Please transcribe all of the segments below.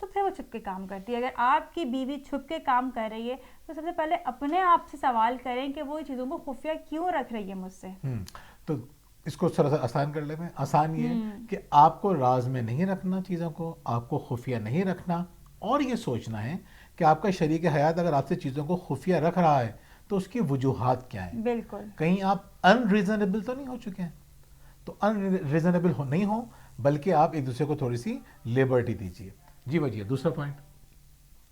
تو پھر وہ چھپ کے کام کرتی ہے. اگر آپ کی بیوی چھپ کے کام کر رہی ہے تو سب سے پہلے اپنے آپ سے سوال کریں کہ وہ چیزوں کو خفیہ کیوں رکھ رہی ہے مجھ سے. تو اس کو تھوڑا سا آسان کر لیتے ہیں. آسان یہ ہے کہ آپ کو راز میں نہیں رکھنا چیزوں کو, آپ کو خفیہ نہیں رکھنا, اور یہ سوچنا ہے کہ آپ کا شریک حیات اگر آپ سے چیزوں کو خفیہ رکھ رہا ہے تو اس کی وجوہات کیا ہیں. بالکل. کہیں آپ ان ریزنیبل تو نہیں ہو چکے ہیں. تو ان ریزنیبل نہیں ہو, بلکہ آپ ایک دوسرے کو تھوڑی سی لیبرٹی دیجیے. جی بجیے دوسرا پوائنٹ.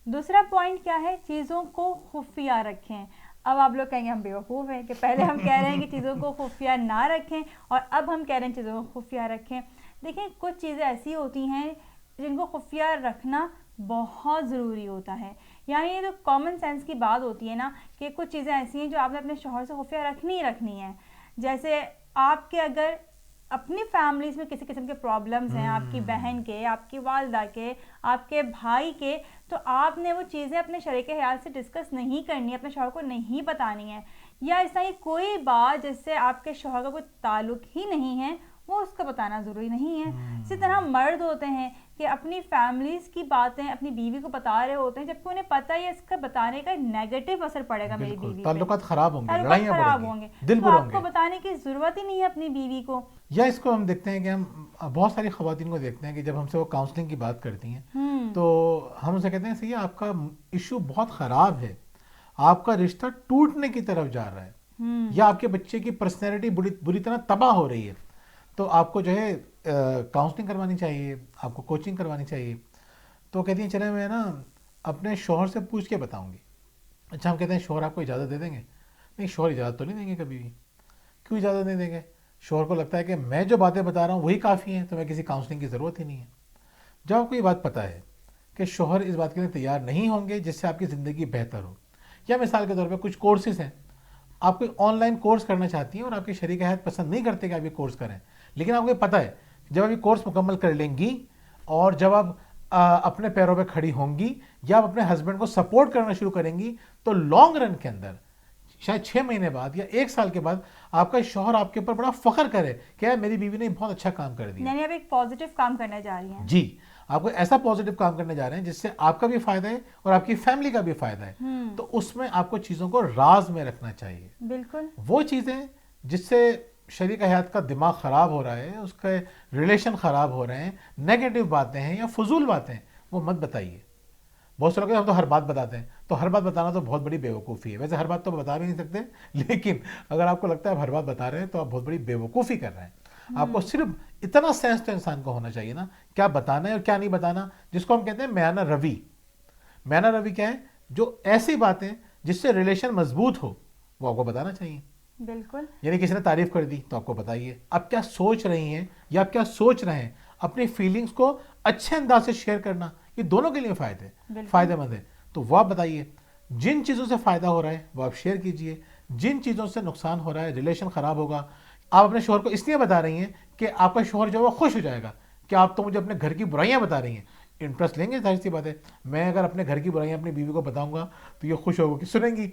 دوسرا پوائنٹ کیا ہے؟ چیزوں کو خفیہ رکھیں. اب آپ لوگ کہیں گے ہم بیوقوف ہیں کہ پہلے ہم کہہ رہے ہیں کہ چیزوں کو خفیہ نہ رکھیں اور اب ہم کہہ رہے ہیں چیزوں کو خفیہ رکھیں. دیکھیں کچھ چیزیں ایسی ہوتی ہیں جن کو خفیہ رکھنا بہت ضروری ہوتا ہے. یعنی یہ تو کامن سینس کی بات ہوتی ہے نا کہ کچھ چیزیں ایسی ہیں جو آپ نے اپنے شوہر سے خفیہ رکھنی ہی رکھنی ہے. جیسے آپ کے اگر اپنی فیملیز میں کسی قسم کے پرابلمز ہیں, آپ کی بہن کے, آپ کی والدہ کے, آپ کے بھائی کے, تو آپ نے وہ چیزیں اپنے شریک حیات سے ڈسکس نہیں کرنی, اپنے شوہر کو نہیں بتانی ہے. یا اس طرح کی کوئی بات جس سے آپ کے شوہر کا کوئی تعلق ہی نہیں ہے وہ اس کو بتانا ضروری نہیں ہے. اسی طرح مرد ہوتے ہیں کہ اپنی فیملیز کی باتیں اپنی بیوی کو بتا رہے ہوتے ہیں جبکہ انہیں پتہ ہے اس کا بتانے کا نیگیٹو اثر پڑے گا میری بیوی پہ, تعلقات خراب ہوں گے, تعلقات لڑائیاں خراب بڑھیں ہوں گے, دل تو برے آپ ہوں کو گے. بتانے کی ضرورت ہی نہیں ہے اپنی بیوی کو. یا اس کو ہم دیکھتے ہیں کہ ہم بہت ساری خواتین کو دیکھتے ہیں کہ جب ہم سے وہ کاؤنسلنگ کی بات کرتی ہیں تو ہم اسے کہتے ہیں سیاح آپ کا ایشو بہت خراب ہے, آپ کا رشتہ ٹوٹنے کی طرف جا رہا ہے, یا آپ کے بچے کی پرسنالٹی بری طرح تباہ ہو رہی ہے, تو آپ کو جو ہے کاؤنسلنگ کروانی چاہیے, آپ کو کوچنگ کروانی چاہیے. تو کہتی ہیں چلے میں نا اپنے شوہر سے پوچھ کے بتاؤں گی. اچھا ہم کہتے ہیں شوہر آپ کو اجازت دے دیں گے؟ نہیں, شوہر اجازت تو نہیں دیں گے کبھی بھی. کیوں اجازت نہیں دیں گے؟ شوہر کو لگتا ہے کہ میں جو باتیں بتا رہا ہوں وہی کافی ہیں, تو میں کسی کاؤنسلنگ کی ضرورت ہی نہیں ہے. جب آپ کو یہ بات پتہ ہے کہ شوہر اس بات کے لیے تیار نہیں ہوں گے جس سے آپ کی زندگی بہتر ہو, یا مثال کے طور پہ کچھ کورسز ہیں, آپ کوئی آن لائن کورس کرنا چاہتی ہیں اور آپ کے شریک حیات پسند نہیں کرتے کہ آپ یہ کورس کریں, لیکن آپ کو پتہ ہے جب آپ یہ کورس مکمل کر لیں گی اور جب آپ اپنے پیروں پہ کھڑی ہوں گی یا آپ اپنے ہسبینڈ کو سپورٹ کرنا شروع کریں گی تو لانگ رن کے اندر شاید 6 مہینے بعد یا 1 سال کے بعد آپ کا شوہر آپ کے اوپر بڑا فخر کرے کہ یار میری بیوی نے بہت اچھا کام کر دیا. یعنی آپ ایک پازیٹیو کام کرنے جا رہی ہیں. جی, آپ کو ایسا پازیٹیو کام کرنے جا رہے ہیں جس سے آپ کا بھی فائدہ ہے اور آپ کی فیملی کا بھی فائدہ ہے. تو اس میں آپ کو چیزوں کو راز میں رکھنا چاہیے. بالکل. وہ چیزیں جس سے شریک حیات کا دماغ خراب ہو رہا ہے, اس کے ریلیشن خراب ہو رہے ہیں, نیگیٹو باتیں ہیں یا فضول باتیں, وہ مت بتائیے. بہت سے لوگ ہم تو ہر بات بتاتے ہیں, تو ہر بات بتانا تو بہت بڑی بیوقوفی ہے. ویسے ہر بات تو بتا بھی نہیں سکتے, لیکن اگر آپ کو لگتا ہے آپ ہر بات بتا رہے ہیں تو آپ بہت بڑی بیوقوفی کر رہے ہیں. آپ کو صرف اتنا سینس تو انسان کو ہونا چاہیے نا کیا بتانا ہے اور کیا نہیں بتانا, جس کو ہم کہتے ہیں میانہ روی. میانہ روی کیا ہے؟ جو ایسی باتیں جس سے ریلیشن مضبوط ہو وہ آپ کو بتانا چاہیے. بالکل. یعنی کسی نے تعریف کر دی تو آپ کو بتائیے آپ کیا سوچ رہی ہیں یا آپ کیا سوچ رہے ہیں. اپنی فیلنگز کو اچھے انداز سے شیئر کرنا یہ دونوں کے لیے فائدہ مند ہے. تو وہ آپ بتائیے, جن چیزوں سے فائدہ ہو رہا ہے وہ آپ شیئر کیجئے, جن چیزوں سے نقصان ہو رہا ہے, ریلیشن خراب ہوگا, آپ اپنے شوہر کو اس لیے بتا رہی ہیں کہ آپ کا شوہر جو ہے وہ خوش ہو جائے گا کہ آپ تو مجھے اپنے گھر کی برائیاں بتا رہی ہیں. انٹرسٹ لیں گے, ظاہر سی بات ہے. میں اگر اپنے گھر کی برائیاں اپنی بیوی کو بتاؤں گا تو یہ خوش ہوگا کہ سنیں گی.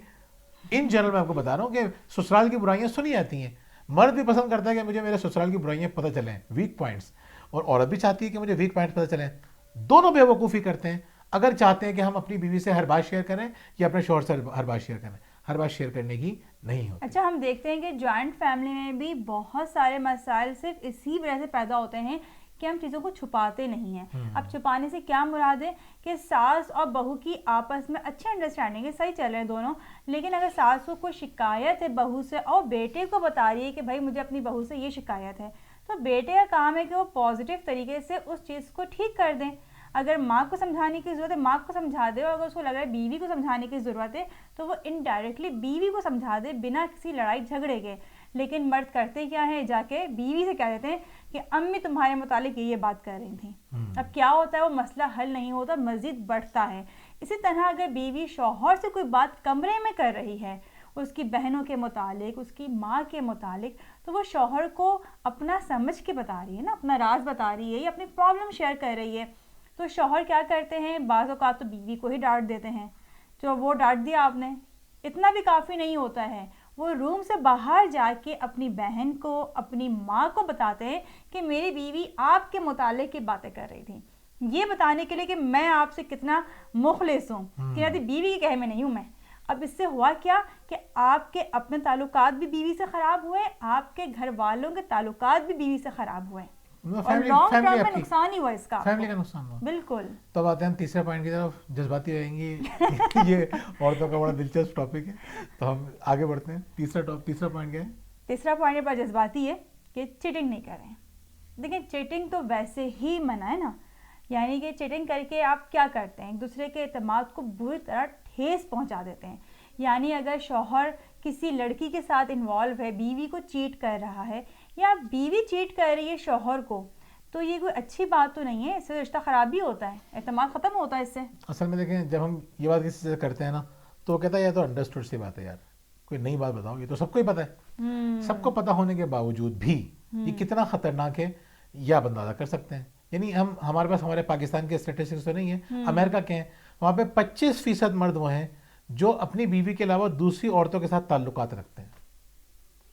ان جنرل میں آپ کو بتا رہا ہوں کہ سسرال کی برائیاں سنی جاتی ہیں. مرد بھی پسند کرتا ہے کہ مجھے میرے سسرال کی برائیاں پتہ چلیں, ویک پوائنٹس, اور عورت بھی چاہتی ہے کہ مجھے ویک پوائنٹس پتہ چلیں. دونوں بیوقوفی کرتے ہیں اگر چاہتے ہیں کہ ہم اپنی بیوی سے ہر بات شیئر کریں یا اپنے شوہر سے ہر بات شیئر کریں. ہر بات شیئر کرنے کی نہیں ہوتی. اچھا, ہم دیکھتے ہیں کہ جوائنٹ فیملی میں بھی بہت سارے مسائل صرف اسی وجہ سے پیدا ہوتے ہیں کہ ہم چیزوں کو چھپاتے نہیں ہیں. اب چھپانے سے کیا مراد ہے کہ ساس اور بہو کی آپس میں اچھی انڈرسٹینڈنگ ہے, صحیح چل رہے ہیں دونوں, لیکن اگر ساس کو کوئی شکایت ہے بہو سے اور بیٹے کو بتا رہی ہے کہ بھائی مجھے اپنی بہو سے یہ شکایت ہے, تو بیٹے کا کام ہے کہ وہ پازیٹیو طریقے سے اس چیز کو ٹھیک کر دیں. اگر ماں کو سمجھانے کی ضرورت ہے ماں کو سمجھا دے, اور اگر اس کو لگ رہا ہے بیوی کو سمجھانے کی ضرورت ہے تو وہ انڈائریکٹلی بیوی کو سمجھا دے بنا کسی لڑائی جھگڑے کے. لیکن مرد کرتے کیا ہے, جا کے بیوی سے کہہ دیتے ہیں کہ امی تمہارے متعلق یہ بات کر رہی تھیں. اب کیا ہوتا ہے, وہ مسئلہ حل نہیں ہوتا, مزید بڑھتا ہے. اسی طرح اگر بیوی شوہر سے کوئی بات کمرے میں کر رہی ہے اس کی بہنوں کے متعلق, اس کی ماں کے متعلق, تو وہ شوہر کو اپنا سمجھ کے بتا رہی ہے نا, اپنا راز بتا رہی ہے یا اپنی پرابلم شیئر کر رہی ہے. تو شوہر کیا کرتے ہیں, بعض اوقات تو بیوی کو ہی ڈانٹ دیتے ہیں, جو وہ ڈانٹ دیا آپ نے, اتنا بھی کافی نہیں ہوتا ہے. وہ روم سے باہر جا کے اپنی بہن کو, اپنی ماں کو بتاتے ہیں کہ میری بیوی آپ کے متعلق کی باتیں کر رہی تھی. یہ بتانے کے لیے کہ میں آپ سے کتنا مخلص ہوں کہ میری بیوی کے کہے میں نہیں ہوں میں. اب اس سے ہوا کیا کہ آپ کے اپنے تعلقات بھی بیوی سے خراب ہوئے, آپ کے گھر والوں کے تعلقات بھی بیوی سے خراب ہوئے, اور لانگ ٹرم میں نقصان ہی ہوا اس کا, فیملی کا نقصان ہوا. بالکل. تو اب آتے ہیں ہم تیسرے پوائنٹ کی طرف, جذباتی رہیں گی. یہ عورتوں کا بڑا دلچسپ ٹاپک ہے, تو ہم آگے بڑھتے ہیں. تیسرا پوائنٹ کیا ہے؟ تیسرا پوائنٹ بڑا جذباتی ہے کہ چیٹنگ نہیں کریں. دیکھیں چیٹنگ تو ویسے ہی منع ہے نا, یعنی کہ چیٹنگ کر کے آپ کیا کرتے ہیں, ایک دوسرے کے اعتماد کو بری طرح ٹھیس پہنچا دیتے ہیں. یعنی اگر شوہر کسی لڑکی کے ساتھ انوالو ہے, بیوی کو چیٹ کر رہا ہے, یا بیوی چیٹ کر رہی ہے شوہر کو, تو یہ کوئی اچھی بات تو نہیں ہے, اس سے رشتہ خراب بھی ہوتا ہے, اعتماد ختم ہوتا ہے اس سے. اصل میں دیکھیں جب ہم یہ بات کسی سے کرتے ہیں نا, تو وہ کہتا ہے یہ تو انڈرسٹوڈ سی بات ہے یار, کوئی نئی بات بتاؤ, یہ تو سب کو ہی پتہ ہے. سب کو پتہ ہونے کے باوجود بھی یہ کتنا خطرناک ہے یہ آپ اندازہ کر سکتے ہیں. یعنی ہمارے پاس ہمارے پاکستان کے اسٹیٹسٹکس تو نہیں ہیں, امریکہ کے ہیں, وہاں پہ 25% مرد وہ ہیں جو اپنی بیوی کے علاوہ دوسری عورتوں کے ساتھ تعلقات رکھتے ہیں.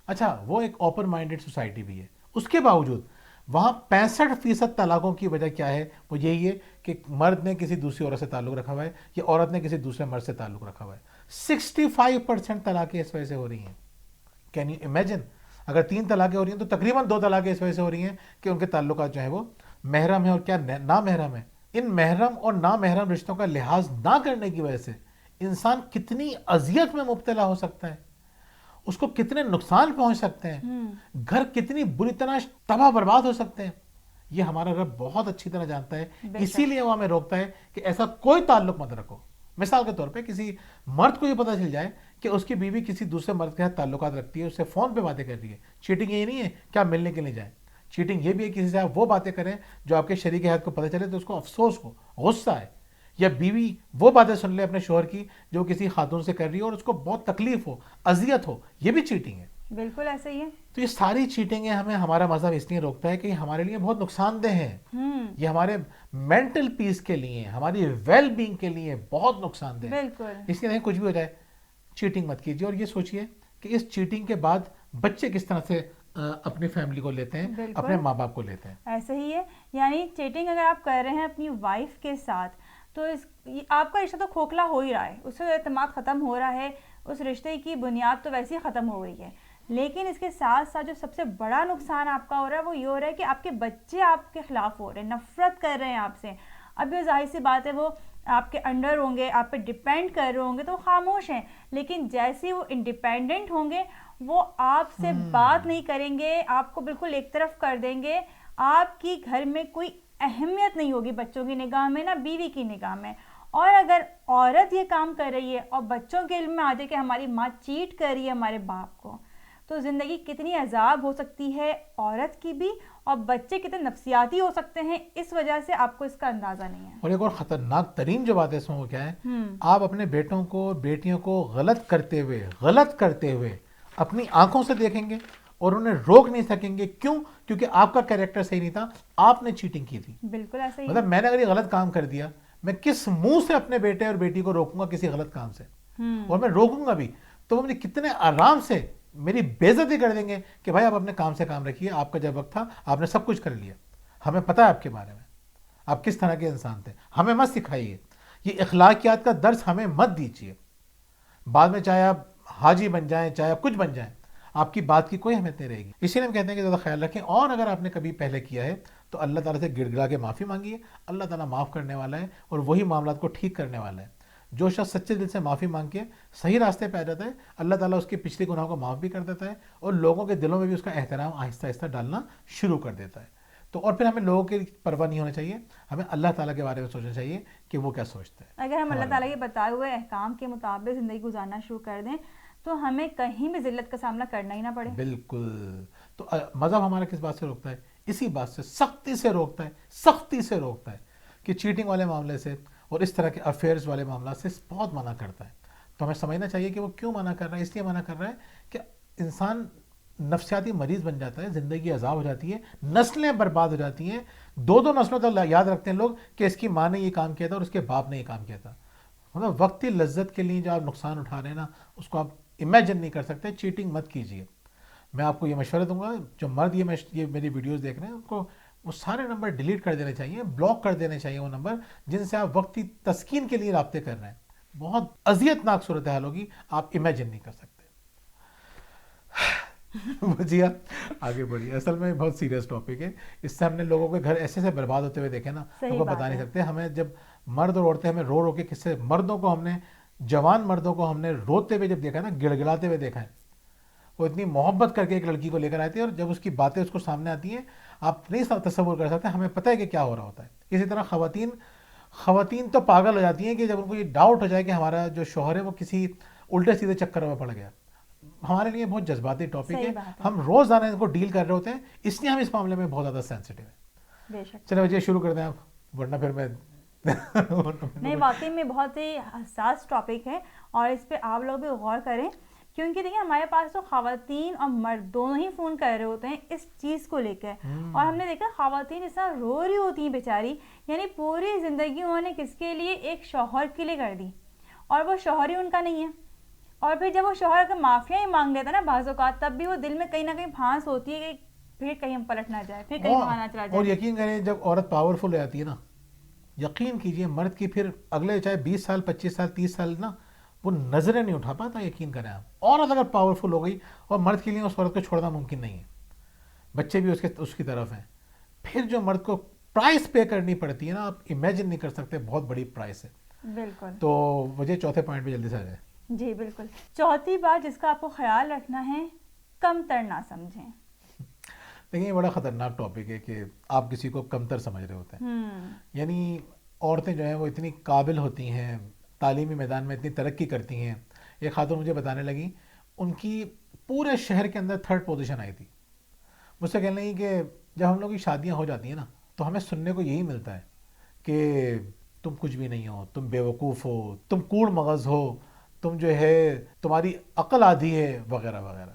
اچھا, وہ ایک اوپن مائنڈیڈ سوسائٹی بھی ہے, اس کے باوجود وہاں 65% طلاقوں کی وجہ کیا ہے, وہ یہی ہے کہ مرد نے کسی دوسری عورت سے تعلق رکھا ہوا ہے, یا عورت نے کسی دوسرے مرد سے تعلق رکھا ہوا ہے. 65% طلاقیں اس وجہ سے ہو رہی ہیں. کین یو امیجن, اگر 3 طلاقیں ہو رہی ہیں تو تقریباً 2 طلاقیں اس وجہ سے ہو رہی ہیں کہ ان کے تعلقات جو ہیں وہ محرم ہیں اور کیا نامحرم ہیں. ان محرم اور نامحرم رشتوں کا لحاظ نہ کرنے کی وجہ سے انسان کتنی اذیت میں مبتلا ہو سکتا ہے, اس کو کتنے نقصان پہنچ سکتے ہیں, گھر کتنی بری طرح تباہ برباد ہو سکتے ہیں. یہ ہمارا رب بہت اچھی طرح جانتا ہے, اسی لیے وہ ہمیں روکتا ہے کہ ایسا کوئی تعلق مت رکھو. مثال کے طور پہ کسی مرد کو یہ پتہ چل جائے کہ اس کی بیوی کسی دوسرے مرد کے ساتھ تعلقات رکھتی ہے, اس سے فون پہ باتیں کر رہی ہے, چیٹنگ یہ نہیں ہے کہ آپ ملنے کے لیے جائیں. چیٹنگ یہ بھی ہے کسی سے آپ وہ باتیں کریں جو آپ کے شریک حیات کو پتہ چلے تو اس کو افسوس ہو, غصہ ہے, یا بیوی وہ باتیں سن لے اپنے شوہر کی جو کسی خاتون سے کر رہی ہے اور اس کو بہت تکلیف ہو, اذیت ہو, یہ بھی چیٹنگ ہے. بالکل ایسا ہی ہے. تو یہ ساری چیٹنگیں ہمیں ہمارا مذہب اس لیے روکتا ہے کہ یہ ہمارے لیے بہت نقصان دہ ہیں. یہ ہمارے مینٹل پیس کے لیے, ہماری ویل بینگ کے لیے بہت نقصان دہ. بالکل. اس لیے کچھ بھی ہو جائے چیٹنگ مت کیجیے, اور یہ سوچئے کہ اس چیٹنگ کے بعد بچے کس طرح سے اپنی فیملی کو لیتے ہیں, اپنے ماں باپ کو لیتے ہیں. ایسا ہی ہے, یعنی چیٹنگ اگر آپ کر رہے ہیں اپنی وائف کے ساتھ تو آپ کا رشتہ تو کھوکھلا ہو ہی رہا ہے, اس سے اعتماد ختم ہو رہا ہے, اس رشتے کی بنیاد تو ویسے ہی ختم ہو گئی ہے. لیکن اس کے ساتھ ساتھ جو سب سے بڑا نقصان آپ کا ہو رہا ہے وہ یہ ہو رہا ہے کہ آپ کے بچے آپ کے خلاف ہو رہے ہیں, نفرت کر رہے ہیں آپ سے. اب یہ ظاہر سی بات ہے وہ آپ کے انڈر ہوں گے, آپ پہ ڈیپینڈ کر رہے ہوں گے تو وہ خاموش ہیں, لیکن جیسے وہ انڈیپینڈنٹ ہوں گے وہ آپ سے بات نہیں کریں گے, آپ کو بالکل ایک طرف کر دیں گے, آپ کی گھر میں کوئی اہمیت نہیں ہوگی بچوں کی نگاہ میں, نہ بیوی کی نگاہ میں. اور اگر عورت یہ کام کر رہی ہے اور بچوں کے علم میں آ جائے کہ ہماری ماں چیٹ کر رہی ہے ہمارے باپ کو, تو زندگی کتنی عذاب ہو سکتی ہے عورت کی بھی, اور بچے کتنے نفسیاتی ہو سکتے ہیں اس وجہ سے آپ کو اس کا اندازہ نہیں ہے. اور ایک اور خطرناک ترین جو بات ہے اس میں وہ کیا ہے, آپ اپنے بیٹوں کو بیٹیوں کو غلط کرتے ہوئے اپنی آنکھوں سے دیکھیں گے اور انہیں روک نہیں سکیں گے. کیوں؟ کیونکہ آپ کا کیریکٹر صحیح نہیں تھا, آپ نے چیٹنگ کی تھی. بالکل ایسا ہی. مطلب میں نے اگر یہ غلط کام کر دیا, میں کس منہ سے اپنے بیٹے اور بیٹی کو روکوں گا کسی غلط کام سے, اور میں روکوں گا بھی تو وہ مجھے کتنے آرام سے میری بے عزتی کر دیں گے کہ بھائی آپ اپنے کام سے کام رکھیے, آپ کا جب وقت تھا آپ نے سب کچھ کر لیا, ہمیں پتہ ہے آپ کے بارے میں آپ کس طرح کے انسان تھے, ہمیں مت سکھائیے, یہ اخلاقیات کا درس ہمیں مت دیجیے. بعد میں چاہے آپ حاجی بن جائیں چاہے آپ کچھ بن جائیں, آپ کی بات کی کوئی اہمیت نہیں رہے گی. اسی لیے ہم کہتے ہیں کہ زیادہ خیال رکھیں, اور اگر آپ نے کبھی پہلے کیا ہے تو اللہ تعالیٰ سے گڑ گڑا کے معافی مانگیے. اللہ تعالیٰ معاف کرنے والا ہے اور وہی معاملات کو ٹھیک کرنے والا ہے. جو شخص سچے دل سے معافی مانگ کے صحیح راستے پہ آ جاتا ہے, اللہ تعالیٰ اس کے پچھلے گناہوں کو معاف بھی کر دیتا ہے اور لوگوں کے دلوں میں بھی اس کا احترام آہستہ آہستہ ڈالنا شروع کر دیتا ہے. تو اور پھر ہمیں لوگوں کی پرواہ نہیں ہونا چاہیے, ہمیں اللہ تعالیٰ کے بارے میں سوچنا چاہیے کہ وہ کیا سوچتے ہیں. اگر ہم اللہ تعالیٰ کے بتائے ہوئے احکام کے مطابق زندگی گزارنا شروع کر دیں تو ہمیں کہیں بھی ذلت کا سامنا کرنا ہی نہ پڑے. بالکل. تو مذہب ہمارا کس بات سے روکتا ہے؟ اسی بات سے سختی سے روکتا ہے کہ چیٹنگ والے معاملے سے اور اس طرح کے افیئرز والے معاملات سے بہت منع کرتا ہے. تو ہمیں سمجھنا چاہیے کہ وہ کیوں منع کر رہا ہے. اس لیے منع کر رہا ہے کہ انسان نفسیاتی مریض بن جاتا ہے, زندگی عذاب ہو جاتی ہے, نسلیں برباد ہو جاتی ہیں. 2 نسلوں تک یاد رکھتے ہیں لوگ کہ اس کی ماں نے یہ کام کیا تھا اور اس کے باپ نے یہ کام کیا تھا. مطلب وقتی لذت کے لیے جو آپ نقصان اٹھا رہے ہیں نا, اس کو آپ امیجن نہیں کر سکتے. چیٹنگ مت کیجیے. میں آپ کو یہ مشورہ دوں گا, جو مرد یہ میری ویڈیوز دیکھ رہے ہیں ان کو وہ سارے نمبر ڈیلیٹ کر دینے چاہیے, بلاک کر دینے چاہیے وہ نمبر جن سے آپ وقتی تسکین کے لیے رابطے کر رہے ہیں. بہت اذیتناک صورتحال ہوگی, آپ امیجن نہیں کر سکتے. جی آگے بڑھیے. اصل میں بہت سیریس ٹاپک ہے, اس سے ہم نے لوگوں کے گھر ایسے سے برباد ہوتے ہوئے دیکھے نا, ہم کو بتا نہیں سکتے. ہمیں جب مرد اور عورتیں ہمیں رو رو کے کس سے, مردوں کو ہم نے, جوان مردوں کو ہم نے روتے ہوئے جب دیکھا نا, گڑ گڑاتے ہوئے دیکھا ہے, وہ اتنی محبت کر کے ایک لڑکی کو لے کر آتی ہے, اور جب اس کی باتیں اس کو سامنے آتی ہیں آپ نہیں تصور کر سکتے. ہمیں پتہ ہے کہ کیا ہو رہا ہوتا ہے. اسی طرح خواتین تو پاگل ہو جاتی ہیں کہ جب ان کو یہ ڈاؤٹ ہو جائے کہ ہمارا جو شوہر ہے وہ کسی الٹے سیدھے چکر میں پڑ گیا. ہمارے لیے بہت جذباتی ٹاپک ہے, ہم روزانہ ان کو ڈیل کر رہے ہوتے ہیں, اس لیے ہم اس معاملے میں بہت زیادہ سینسٹیو ہیں. چلو بچے شروع کر دیں آپ, ورنہ پھر میں نہیں, واقعی میں بہت ہی حساس ٹاپک ہے, اور اس پہ آپ لوگ بھی غور کریں, کیونکہ دیکھیں ہمارے پاس تو خواتین اور مرد دونوں ہی فون کر رہے ہوتے ہیں اس چیز کو لے کر, اور ہم نے دیکھا خواتین اس طرح رو رہی ہوتی ہیں بیچاری, یعنی پوری زندگی انہوں نے کس کے لیے, ایک شوہر کے لیے کر دی, اور وہ شوہر ہی ان کا نہیں ہے. اور پھر جب وہ شوہر کا معافیا ہی مانگ لیتا نا بعض اوقات, تب بھی وہ دل میں کہیں نہ کہیں پھانس ہوتی ہے کہ پھر کہیں ہم پلٹ نہ جائے, پھر کہیں وہاں نہ چلا جائے. اور یقین کریں جب عورت پاورفل ہو جاتی ہے نا, یقین کیجئے مرد کی پھر اگلے چاہے 20 سال 25 سال 30 سال نا, وہ نظریں نہیں اٹھا پاتا. یقین کریں آپ, عورت اگر پاورفل ہو گئی, اور مرد کے لیے اس عورت کو چھوڑنا ممکن نہیں ہے, بچے بھی اس کی طرف ہیں, پھر جو مرد کو پرائس پے کرنی پڑتی ہے نا, آپ امیجن نہیں کر سکتے, بہت بڑی پرائس ہے. بالکل. تو وجہ چوتھے پوائنٹ پہ جلدی سے آ جائے. جی بالکل. چوتھی بات جس کا آپ کو خیال رکھنا ہے, کمتر نہ سمجھیں. دیکھیں یہ بڑا خطرناک ٹاپک ہے کہ آپ کسی کو کمتر سمجھ رہے ہوتے ہیں. یعنی عورتیں جو ہیں وہ اتنی قابل ہوتی ہیں, تعلیمی میدان میں اتنی ترقی کرتی ہیں. ایک خاتون مجھے بتانے لگی, ان کی پورے شہر کے اندر 3rd پوزیشن آئی تھی. مجھ سے کہنے لگی کہ جب ہم لوگ کی شادیاں ہو جاتی ہیں نا, تو ہمیں سننے کو یہی ملتا ہے کہ تم کچھ بھی نہیں ہو, تم بیوقوف ہو, تم کوڑ مغز ہو, تم جو ہے تمہاری عقل آدھی ہے, وغیرہ وغیرہ.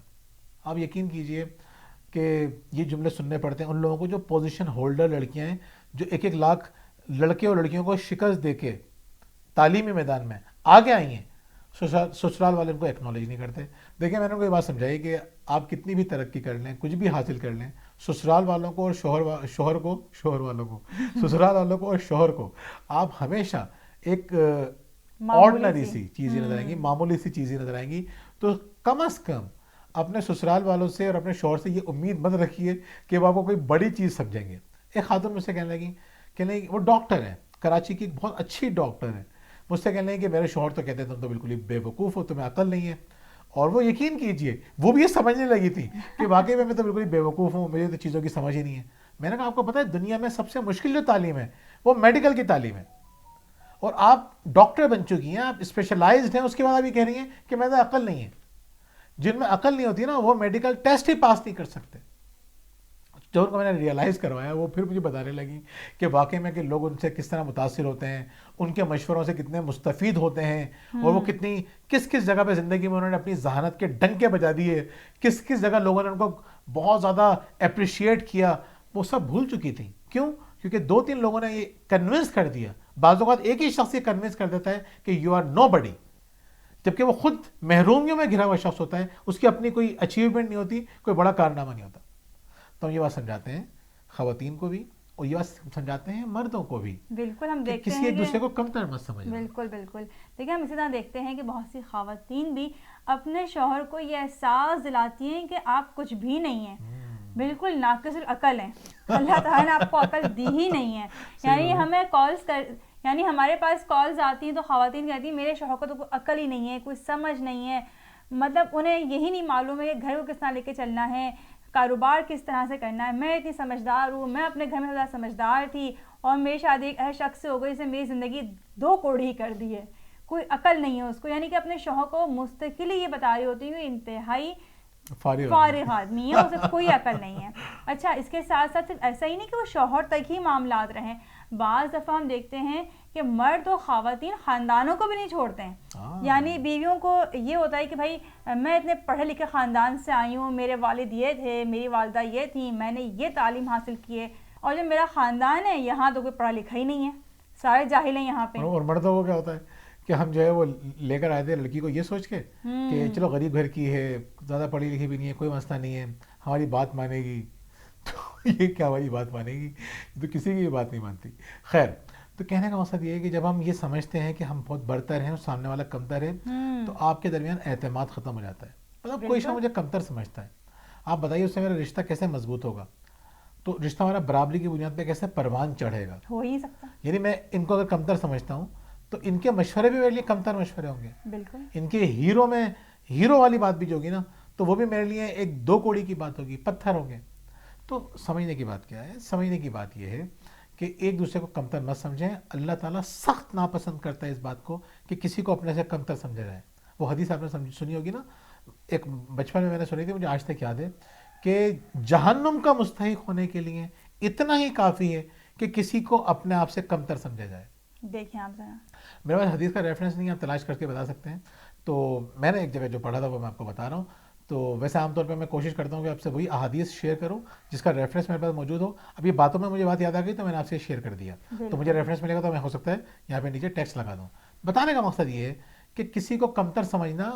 آپ یقین کیجئے کہ یہ جملے سننے پڑتے ہیں ان لوگوں کو جو پوزیشن ہولڈر لڑکیاں ہیں, جو 1-1 لاکھ لڑکے اور لڑکیوں کو شکست دے کے تعلیمی میدان میں آگے آئی ہیں. سسرال والے ان کو ایکنالج نہیں کرتے. دیکھیں میں نے ان کو یہ بات سمجھائی کہ آپ کتنی بھی ترقی کر لیں, کچھ بھی حاصل کر لیں, سسرال والوں کو اور شوہر کو اور شوہر کو آپ ہمیشہ ایک آرڈنری سی چیزیں نظر آئیں گی, معمولی سی چیزیں نظر آئیں گی. تو کم از کم اپنے سسرال والوں سے اور اپنے شوہر سے یہ امید مت رکھیے کہ وہ آپ کو کوئی بڑی چیز سمجھیں گے. ایک خاتون مجھ سے کہنے لگی وہ ڈاکٹر ہیں, کراچی کی ایک بہت اچھی ڈاکٹر ہے. مجھ سے کہنے لگی کہ میرے شوہر تو کہتے ہیں تم تو بالکل ہی بے وقوف ہو, تمہیں عقل نہیں ہے. اور وہ یقین کیجئے وہ بھی یہ سمجھنے لگی تھی کہ واقعی میں تو بالکل ہی بے وقوف ہوں, مجھے تو چیزوں کی سمجھ ہی نہیں ہے. میں نے کہا آپ کو پتہ ہے دنیا میں سب سے مشکل جو تعلیم ہے وہ میڈیکل کی تعلیم ہے, اور آپ ڈاکٹر بن چکی ہیں, آپ اسپیشلائزڈ ہیں, اس کے بعد آپ یہ کہہ رہی ہیں کہ میں تو عقل نہیں ہے. جن میں عقل نہیں ہوتی نا وہ میڈیکل ٹیسٹ ہی پاس نہیں کر سکتے. جو ان کو میں نے ریئلائز کروایا وہ پھر مجھے بتانے لگی کہ واقعی میں کہ لوگ ان سے کس طرح متاثر ہوتے ہیں, ان کے مشوروں سے کتنے مستفید ہوتے ہیں, اور وہ کس جگہ پہ زندگی میں انہوں نے اپنی ذہانت کے ڈنکے بجا دیے, کس جگہ لوگوں نے ان کو بہت زیادہ اپریشیٹ کیا, وہ سب بھول چکی تھیں. کیوں؟ کیونکہ 2-3 لوگوں نے یہ کنونس کر دیا. بعض اوقات ایک ہی شخص یہ کنونس کر دیتا ہے کہ یو آر نو بڈی, جبکہ وہ خود محرومیوں میں گھرا ہوا شخص ہوتا ہے, اس کی اپنی کوئی اچیومنٹ نہیں ہوتی, کوئی بڑا کارنامہ نہیں ہوتا. تو ہم یہ بات سمجھاتے ہیں خواتین کو بھی, اور یہ بات سمجھاتے ہیں مردوں کو بھی. بالکل ہم دیکھتے ہیں کسی ایک دوسرے کو کمتر مت سمجھیں. بالکل بالکل. دیکھیں ہم اسی طرح دیکھتے ہیں کہ بہت سی خواتین بھی اپنے شوہر کو یہ احساس دلاتی ہیں کہ آپ کچھ بھی نہیں ہیں, بالکل ناقص العقل ہیں, اللہ تعالیٰ نے آپ کو عقل دی ہی نہیں ہے. یعنی ہمیں یعنی ہمارے پاس کالز آتی ہیں تو خواتین کہتی ہیں میرے شوہر کو تو کوئی عقل ہی نہیں ہے, کوئی سمجھ نہیں ہے, مطلب انہیں یہی نہیں معلوم ہے کہ گھر کو کس طرح لے کے چلنا ہے, کاروبار کس طرح سے کرنا ہے. میں اتنی سمجھدار ہوں, میں اپنے گھر میں زیادہ سمجھدار تھی, اور میری شادی ایک ایسے شخص سے ہو گئی جس نے میری زندگی 2 کوڑی کر دی ہے, کوئی عقل نہیں ہے اس کو. یعنی کہ اپنے شوہر کو مستقلی یہ بتا رہی ہوتی ہے کہ انتہائی فارغ آدمی ہے, اسے کوئی عقل نہیں ہے. اچھا اس کے ساتھ ساتھ صرف ایسا ہی نہیں کہ وہ شوہر تک ہی معاملات رہیں, بعض دفعہ ہم دیکھتے ہیں کہ مرد و خواتین خاندانوں کو بھی نہیں چھوڑتے ہیں. یعنی بیویوں کو یہ ہوتا ہے کہ بھائی میں اتنے پڑھے لکھے خاندان سے آئی ہوں, میرے والد یہ تھے, میری والدہ یہ تھیں, میں نے یہ تعلیم حاصل کی ہے, اور جو میرا خاندان ہے یہاں تو کوئی پڑھا لکھا ہی نہیں ہے, سارے جاہل ہیں یہاں پہ. اور مردوں کو کیا ہوتا ہے کہ ہم جو ہے وہ لے کر آئے تھے لڑکی کو یہ سوچ کے کہ چلو غریب گھر کی ہے, زیادہ پڑھی لکھی بھی نہیں ہے, کوئی مسئلہ نہیں ہے, ہماری بات مانے گی. یہ کیا والی بات مانے گی, یہ تو کسی کی یہ بات نہیں مانتی. خیر, تو کہنے کا مقصد یہ ہے کہ جب ہم یہ سمجھتے ہیں کہ ہم بہت برتر ہیں اور سامنے والا کمتر ہے, تو آپ کے درمیان اعتماد ختم ہو جاتا ہے. مطلب کوئی شخص مجھے کمتر سمجھتا ہے, آپ بتائیے اس سے میرا رشتہ کیسے مضبوط ہوگا, تو رشتہ ہمارا برابری کی بنیاد پہ کیسے پروان چڑھے گا. ہو ہی سکتا. یعنی میں ان کو اگر کمتر سمجھتا ہوں تو ان کے مشورے بھی میرے لیے کمتر مشورے ہوں گے. بالکل. ان کے ہیرو میں ہیرو والی بات بھی جو ہوگی نا, تو وہ بھی میرے لیے ایک دو کوڑی کی بات ہوگی, پتھر ہوں گے. تو سمجھنے کی بات کیا ہے, سمجھنے کی بات یہ ہے کہ ایک دوسرے کو کمتر مت سمجھیں. اللہ تعالیٰ سخت ناپسند کرتا ہے اس بات کو کہ کسی کو اپنے سے کمتر سمجھا جائے. وہ حدیث آپ نے سنی ہوگی نا, ایک بچپن میں نے سنی تھی, مجھے آج تک یاد ہے, کہ جہنم کا مستحق ہونے کے لیے اتنا ہی کافی ہے کہ کسی کو اپنے آپ سے کمتر سمجھا جائے. دیکھیں آپ ذرا, میرے پاس حدیث کا ریفرنس نہیں ہے, آپ تلاش کر کے بتا سکتے ہیں. تو میں نے ایک جگہ جو پڑھا تھا وہ میں آپ کو بتا رہا ہوں. تو ویسے عام طور پہ میں کوشش کرتا ہوں کہ آپ سے وہی احادیث شیئر کروں جس کا ریفرنس میرے پاس موجود ہو. اب یہ باتوں میں مجھے بات یاد آ گئی تو میں نے آپ سے شیئر کر دیا, تو مجھے ریفرنس ملے گا تو میں ہو سکتا ہے یہاں پہ نیچے ٹیکسٹ لگا دوں. بتانے کا مقصد یہ ہے کہ کسی کو کمتر سمجھنا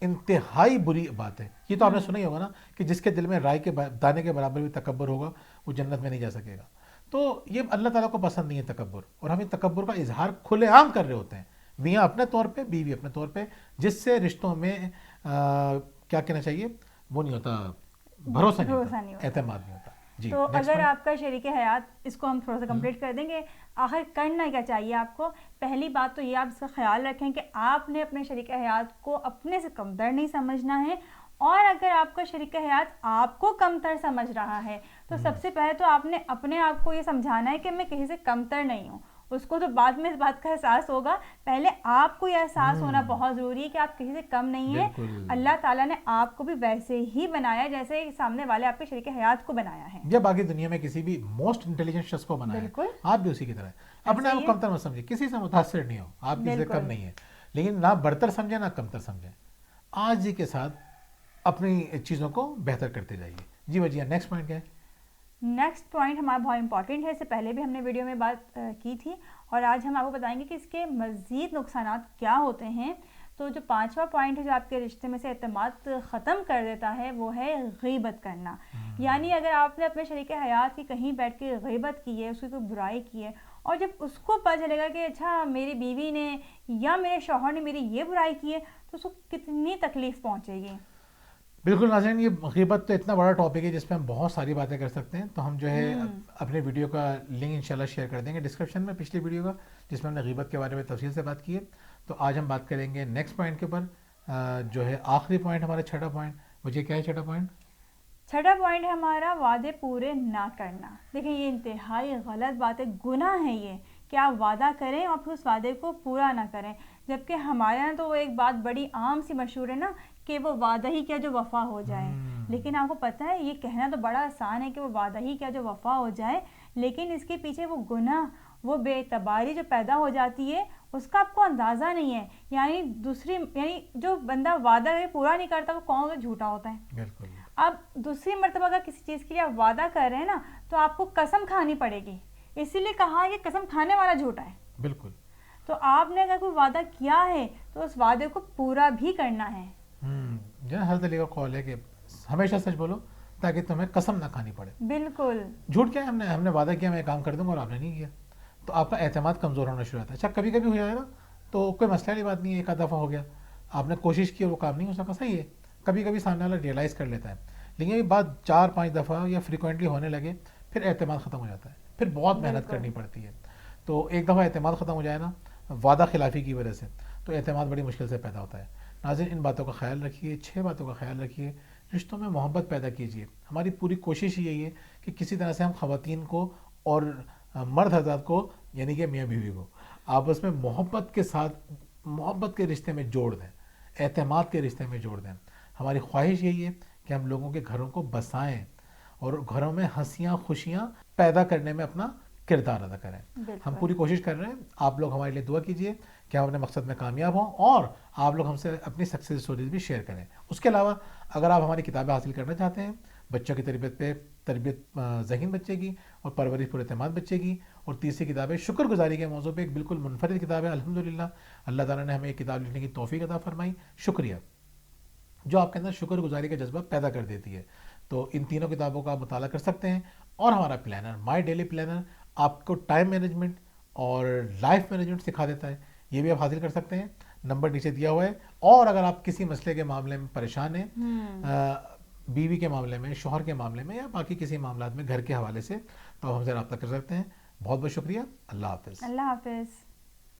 انتہائی بری بات ہے. یہ تو آپ نے سنا ہی ہوگا نا کہ جس کے دل میں رائے کے دانے کے برابر بھی تکبر ہوگا وہ جنت میں نہیں جا سکے گا. تو یہ اللہ تعالیٰ کو پسند نہیں ہے تکبر, اور ہم ان تکبر کا اظہار کھلے عام کر رہے ہوتے ہیں, میاں اپنے طور پہ, بیوی اپنے طور پہ, جس سے رشتوں میں کیا کہنا چاہیے, وہ نہیں ہوتا, بھروسہ نہیں ہوتا, اعتماد نہیں ہوتا. جی, تو اگر آپ کا شریک حیات, اس کو ہم تھوڑا سا کمپلیٹ کر دیں گے, آخر کرنا کیا چاہیے آپ کو. پہلی بات تو یہ آپ اس کا خیال رکھیں کہ آپ نے اپنے شریک حیات کو اپنے سے کمتر نہیں سمجھنا ہے, اور اگر آپ کا شریک حیات آپ کو کمتر سمجھ رہا ہے تو سب سے پہلے تو آپ نے اپنے آپ کو یہ سمجھانا ہے کہ میں کسی سے کمتر نہیں ہوں. اس کو تو بعد میں اس بات کا احساس ہوگا, پہلے آپ کو یہ احساس ہونا بہت ضروری ہے کہ آپ کسی سے کم نہیں ہیں. اللہ تعالیٰ نے آپ کو بھی ویسے ہی بنایا جیسے سامنے والے آپ کے شریک حیات کو بنایا ہے, یا باقی دنیا میں کسی بھی موسٹ انٹیلیجنٹ شخص کو بنایا ہے, آپ بھی اسی کی طرح اپنے آپ کو کمتر مت سمجھے, کسی سے متاثر نہیں ہو, آپ کسی سے کم نہیں ہے, لیکن نہ برتر سمجھے نہ کمتر سمجھے. آج ہی کے ساتھ اپنی چیزوں کو بہتر کرتے جائیے. جی وجیہ, نیکسٹ پوائنٹ کیا ہے؟ نیکسٹ پوائنٹ ہمارا بہت امپورٹنٹ ہے, اس سے پہلے بھی ہم نے ویڈیو میں بات کی تھی, اور آج ہم آپ کو بتائیں گے کہ اس کے مزید نقصانات کیا ہوتے ہیں. تو جو 5واں پوائنٹ ہے جو آپ کے رشتے میں سے اعتماد ختم کر دیتا ہے وہ ہے غیبت کرنا. یعنی اگر آپ نے اپنے شریک حیات کی کہیں بیٹھ کے غیبت کی ہے, اس کی کوئی برائی کی ہے, اور جب اس کو پتہ چلے گا کہ اچھا میری بیوی نے یا میرے شوہر نے میری یہ برائی کی ہے, تو اس کو کتنی تکلیف پہنچے گی. بالکل ناظرین, یہ غیبت تو اتنا بڑا ٹاپک ہے جس پہ ہم بہت ساری باتیں کر سکتے ہیں. تو ہم جو ہے اپنے ویڈیو کا لنک انشاءاللہ شیئر کر دیں گے ڈسکرپشن میں, پچھلی ویڈیو کا جس میں ہم نے غیبت کے بارے میں تفصیل سے بات کی ہے. تو آج ہم بات کریں گے نیکسٹ پوائنٹ کے اوپر, جو ہے آخری پوائنٹ ہمارا 6واں پوائنٹ. مجھے کیا ہے 6واں پوائنٹ؟ 6واں پوائنٹ ہے ہمارا وعدے پورے نہ کرنا. دیکھیں یہ انتہائی غلط بات ہے, گناہ ہے یہ کہ آپ وعدہ کریں اور پھر اس وعدے کو پورا نہ کریں. جبکہ ہمارے یہاں تو وہ ایک بات بڑی عام سی مشہور ہے نا کہ وہ وعدہ ہی کیا جو وفا ہو جائے. لیکن آپ کو پتہ ہے یہ کہنا تو بڑا آسان ہے کہ وہ وعدہ ہی کیا جو وفا ہو جائے, لیکن اس کے پیچھے وہ گناہ, وہ بے اعتباری جو پیدا ہو جاتی ہے اس کا آپ کو اندازہ نہیں ہے. یعنی جو بندہ وعدہ پورا نہیں کرتا وہ کون سا جھوٹا ہوتا ہے. بالکل. اب دوسری مرتبہ اگر کسی چیز کے لیے آپ وعدہ کر رہے ہیں نا تو آپ کو قسم کھانی پڑے گی, اسی لیے کہا کہ قسم کھانے والا جھوٹا ہے. بالکل. تو آپ نے اگر کوئی وعدہ کیا ہے تو اس وعدے کو پورا بھی کرنا ہے. حضرت علی کا قول ہے کہ ہمیشہ سچ بولو تاکہ تمہیں قسم نہ کھانی پڑے. بالکل. جھوٹ کیا ہے, ہم نے وعدہ کیا میں کام کر دوں گا اور آپ نے نہیں کیا, تو آپ کا اعتماد کمزور ہونا شروع ہوتا ہے. اچھا کبھی کبھی ہو جائے نا تو کوئی مسئلہ والی بات نہیں ہے, ایک آدھ دفعہ ہو گیا, آپ نے کوشش کی اور وہ کام نہیں ہو سکا, صحیح ہے, کبھی کبھی سامنے والا ریئلائز کر لیتا ہے. لیکن یہ بات 4-5 دفعہ یا فریکوینٹلی ہونے لگے پھر اعتماد ختم ہو جاتا ہے, پھر بہت محنت کرنی پڑتی ہے. تو ایک دفعہ اعتماد ختم ہو جائے نا وعدہ خلافی کی وجہ سے, تو اعتماد بڑی مشکل سے پیدا ہوتا ہے. ناظرین ان باتوں کا خیال رکھیے, 6 باتوں کا خیال رکھیے, رشتوں میں محبت پیدا کیجیے. ہماری پوری کوشش یہی ہے کہ کسی طرح سے ہم خواتین کو اور مرد حضرات کو, یعنی کہ میاں بیوی کو, آپس میں محبت کے ساتھ, محبت کے رشتے میں جوڑ دیں, اعتماد کے رشتے میں جوڑ دیں. ہماری خواہش یہی ہے کہ ہم لوگوں کے گھروں کو بسائیں اور گھروں میں ہنسیاں خوشیاں پیدا کرنے میں اپنا کردار ادا کریں. ہم پوری کوشش کر رہے ہیں, آپ لوگ ہمارے لیے دعا کیجیے کہ ہم اپنے مقصد میں کامیاب ہوں, اور آپ لوگ ہم سے اپنی سکسیس اسٹوریز بھی شیئر کریں. اس کے علاوہ اگر آپ ہماری کتابیں حاصل کرنا چاہتے ہیں, بچوں کی تربیت ذہین بچے کی اور پرورش پر اعتماد بچے کی, اور تیسری کتاب ہے شکر گزاری کے موضوع پہ, ایک بالکل منفرد کتاب ہے. الحمدللہ اللہ تعالیٰ نے ہمیں ایک کتاب لکھنے کی توفیق عطا فرمائی, شکریہ, جو آپ کے اندر شکر گزاری کا جذبہ پیدا کر دیتی ہے. تو ان تینوں کتابوں کا آپ مطالعہ کر سکتے ہیں. اور ہمارا پلانر مائی ڈیلی پلانر آپ کو ٹائم مینجمنٹ اور لائف مینجمنٹ سکھا دیتا ہے. یہ بھی آپ حاصل کر سکتے ہیں, نمبر نیچے دیا ہوا ہے. اور اگر آپ کسی مسئلے کے معاملے میں پریشان ہیں, بیوی کے معاملے میں, شوہر کے معاملے میں, یا باقی کسی معاملات میں گھر کے حوالے سے, تو آپ ہم سے رابطہ کر سکتے ہیں. بہت بہت شکریہ. اللہ حافظ. اللہ حافظ.